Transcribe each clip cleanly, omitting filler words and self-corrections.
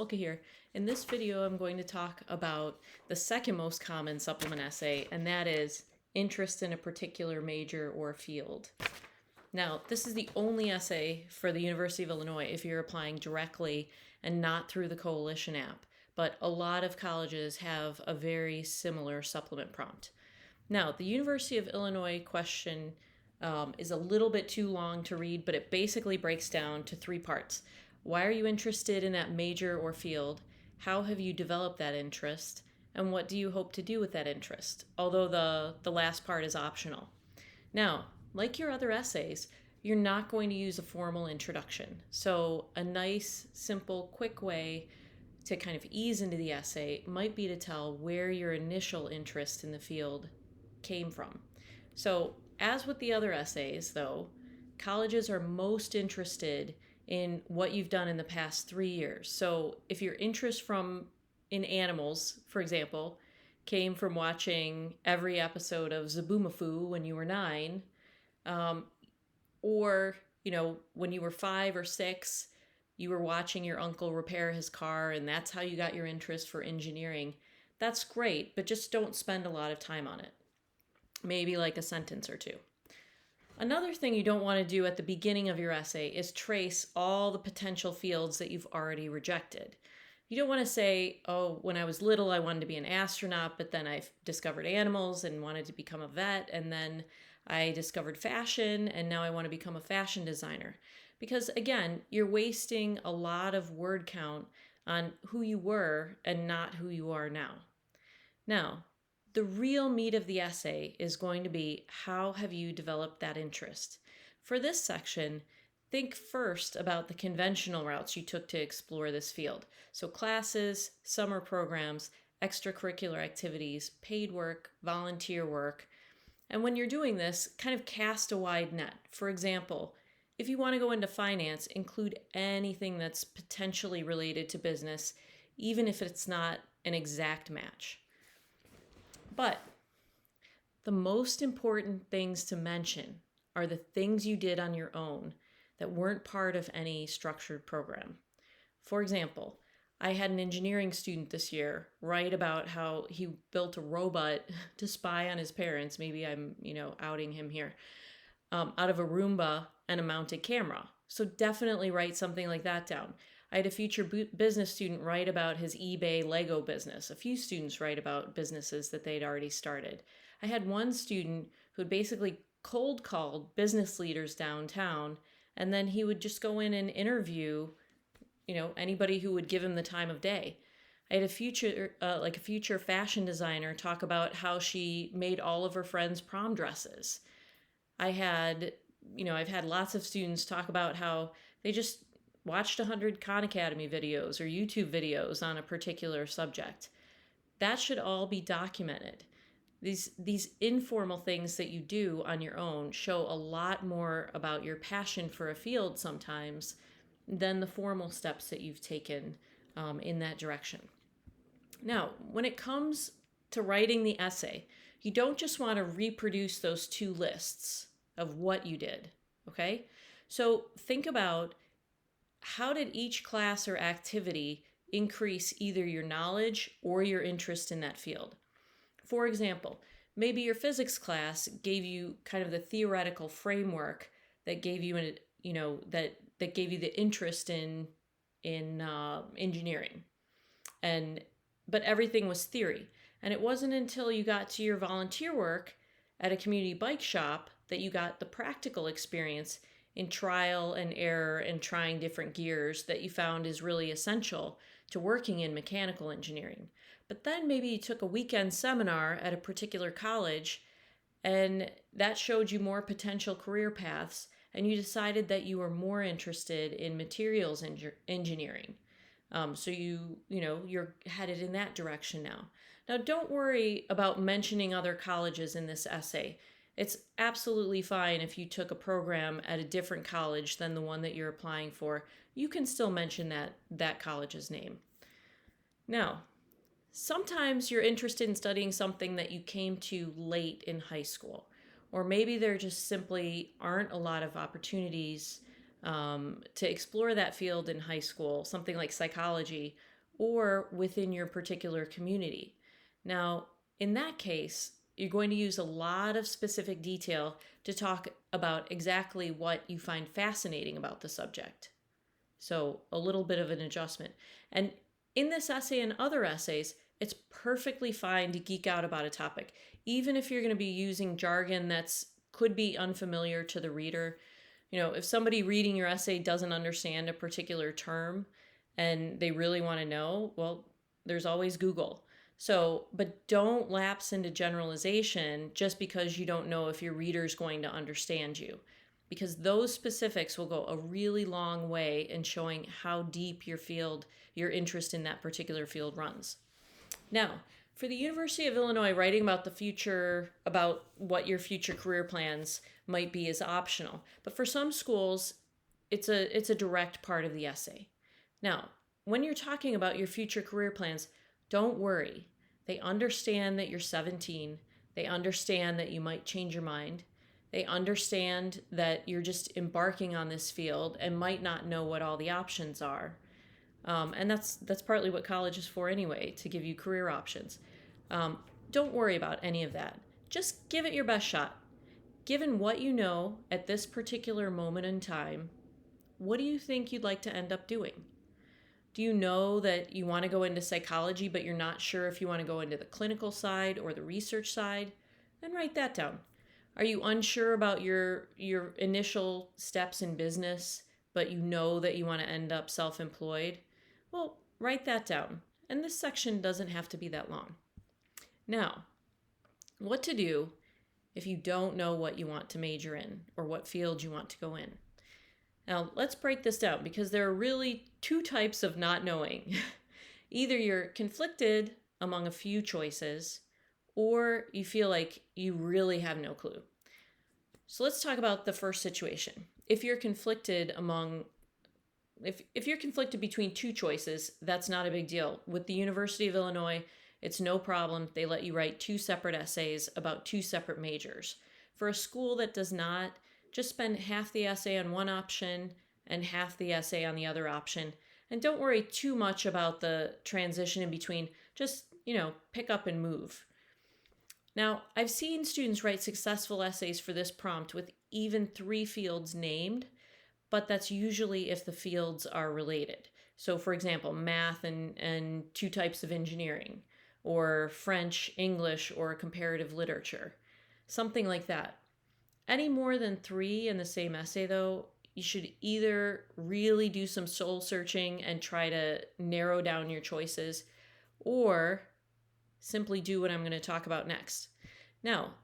Solka here. In this video, I'm going to talk about the second most common supplement essay, and that is interest in a particular major or field. Now, this is the only essay for the University of Illinois if you're applying directly and not through the Coalition app, but a lot of colleges have a very similar supplement prompt. Now, the University of Illinois question is a little bit too long to read, but it basically breaks down to three parts. Why are you interested in that major or field? How have you developed that interest? And what do you hope to do with that interest? Although the last part is optional. Now, like your other essays, you're not going to use a formal introduction. So a nice, simple, quick way to kind of ease into the essay might be to tell where your initial interest in the field came from. So as with the other essays, though, colleges are most interested in what you've done in the past 3 years. So if your interest in animals, for example, came from watching every episode of Zoboomafoo when you were 9, or when you were 5 or 6, you were watching your uncle repair his car and that's how you got your interest for engineering. That's great, but just don't spend a lot of time on it. Maybe like a sentence or two. Another thing you don't want to do at the beginning of your essay is trace all the potential fields that you've already rejected. You don't want to say, oh, when I was little, I wanted to be an astronaut, but then I discovered animals and wanted to become a vet, and then I discovered fashion, and now I want to become a fashion designer. Because again, you're wasting a lot of word count on who you were and not who you are now. Now, the real meat of the essay is going to be how have you developed that interest? For this section, think first about the conventional routes you took to explore this field. So classes, summer programs, extracurricular activities, paid work, volunteer work. And when you're doing this, kind of cast a wide net. For example, if you want to go into finance, include anything that's potentially related to business, even if it's not an exact match. But the most important things to mention are the things you did on your own that weren't part of any structured program. For example, I had an engineering student this year write about how he built a robot to spy on his parents. Maybe I'm, outing him here, out of a Roomba and a mounted camera. So definitely write something like that down. I had a future business student write about his eBay Lego business. A few students write about businesses that they'd already started. I had one student who basically cold called business leaders downtown, and then he would just go in and interview, anybody who would give him the time of day. I had a future fashion designer talk about how she made all of her friends' prom dresses. I've had lots of students talk about how they just watched 100 Khan Academy videos or YouTube videos on a particular subject. That should all be documented. These informal things that you do on your own show a lot more about your passion for a field sometimes than the formal steps that you've taken in that direction. Now, when it comes to writing the essay, you don't just want to reproduce those two lists of what you did, okay? So think about, how did each class or activity increase either your knowledge or your interest in that field? For example, maybe your physics class gave you kind of the theoretical framework that gave you that gave you the interest in engineering, but everything was theory. And it wasn't until you got to your volunteer work at a community bike shop that you got the practical experience in trial and error and trying different gears that you found is really essential to working in mechanical engineering. But then maybe you took a weekend seminar at a particular college and that showed you more potential career paths, and you decided that you were more interested in materials engineering. So you're headed in that direction now. Now, don't worry about mentioning other colleges in this essay. It's absolutely fine if you took a program at a different college than the one that you're applying for. You can still mention that college's name. Now, sometimes you're interested in studying something that you came to late in high school, or maybe there just simply aren't a lot of opportunities to explore that field in high school, something like psychology, or within your particular community. Now, in that case, you're going to use a lot of specific detail to talk about exactly what you find fascinating about the subject. So, a little bit of an adjustment. And in this essay and other essays, it's perfectly fine to geek out about a topic, even if you're going to be using jargon that's could be unfamiliar to the reader. If somebody reading your essay doesn't understand a particular term and they really want to know, well, there's always Google. So, but don't lapse into generalization just because you don't know if your reader's going to understand you, because those specifics will go a really long way in showing how deep your interest in that particular field runs. Now, for the University of Illinois, writing about the future, about what your future career plans might be, is optional. But for some schools, it's a direct part of the essay. Now, when you're talking about your future career plans, don't worry. They understand that you're 17. They understand that you might change your mind. They understand that you're just embarking on this field and might not know what all the options are. And that's partly what college is for anyway, to give you career options. Don't worry about any of that. Just give it your best shot. Given what you know at this particular moment in time, what do you think you'd like to end up doing? Do you know that you want to go into psychology, but you're not sure if you want to go into the clinical side or the research side? Then write that down. Are you unsure about your initial steps in business, but you know that you want to end up self-employed? Well, write that down. And this section doesn't have to be that long. Now, what to do if you don't know what you want to major in or what field you want to go in. Now, let's break this down, because there are really two types of not knowing. Either you're conflicted among a few choices, or you feel like you really have no clue. So let's talk about the first situation. If you're conflicted if you're conflicted between two choices, that's not a big deal. With the University of Illinois, it's no problem. They let you write two separate essays about two separate majors. For a school that does not, just spend half the essay on one option and half the essay on the other option. And don't worry too much about the transition in between. Just, pick up and move. Now, I've seen students write successful essays for this prompt with even 3 fields named, but that's usually if the fields are related. So, for example, math and 2 types of engineering, or French, English, or comparative literature, something like that. Any more than 3 in the same essay, though, you should either really do some soul searching and try to narrow down your choices, or simply do what I'm going to talk about next. Now,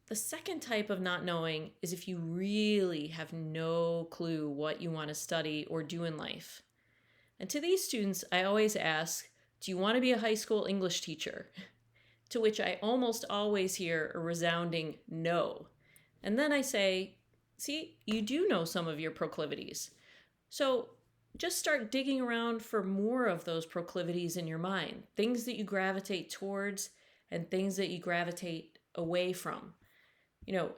the second type of not knowing is if you really have no clue what you want to study or do in life. And to these students, I always ask, do you want to be a high school English teacher? To which I almost always hear a resounding no. And then I say, see, you do know some of your proclivities. So just start digging around for more of those proclivities in your mind, things that you gravitate towards and things that you gravitate away from.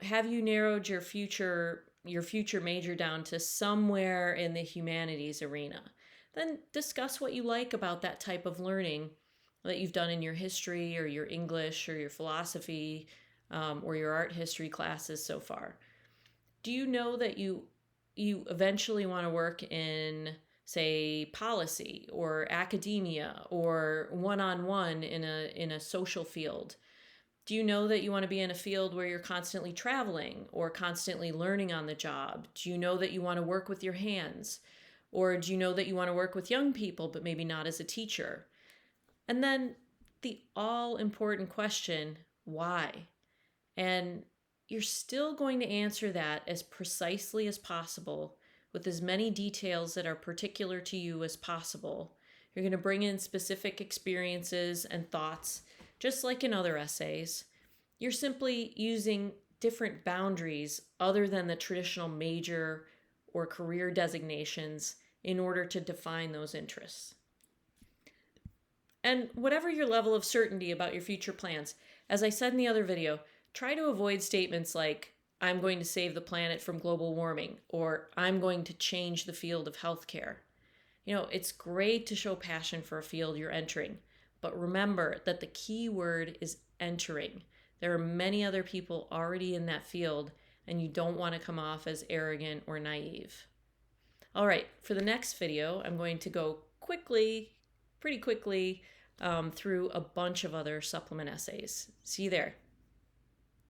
Have you narrowed your future major down to somewhere in the humanities arena? Then discuss what you like about that type of learning that you've done in your history or your English or your philosophy or your art history classes so far. Do you know that you eventually want to work in, say, policy or academia or one-on-one in a social field? Do you know that you want to be in a field where you're constantly traveling or constantly learning on the job? Do you know that you want to work with your hands? Or do you know that you want to work with young people, but maybe not as a teacher? And then the all-important question, why? And you're still going to answer that as precisely as possible, with as many details that are particular to you as possible. You're going to bring in specific experiences and thoughts, just like in other essays. You're simply using different boundaries other than the traditional major or career designations in order to define those interests. And whatever your level of certainty about your future plans, as I said in the other video, try to avoid statements like, I'm going to save the planet from global warming, or I'm going to change the field of healthcare. It's great to show passion for a field you're entering, but remember that the key word is entering. There are many other people already in that field, and you don't want to come off as arrogant or naive. All right, for the next video, I'm going to go pretty quickly, through a bunch of other supplement essays. See you there.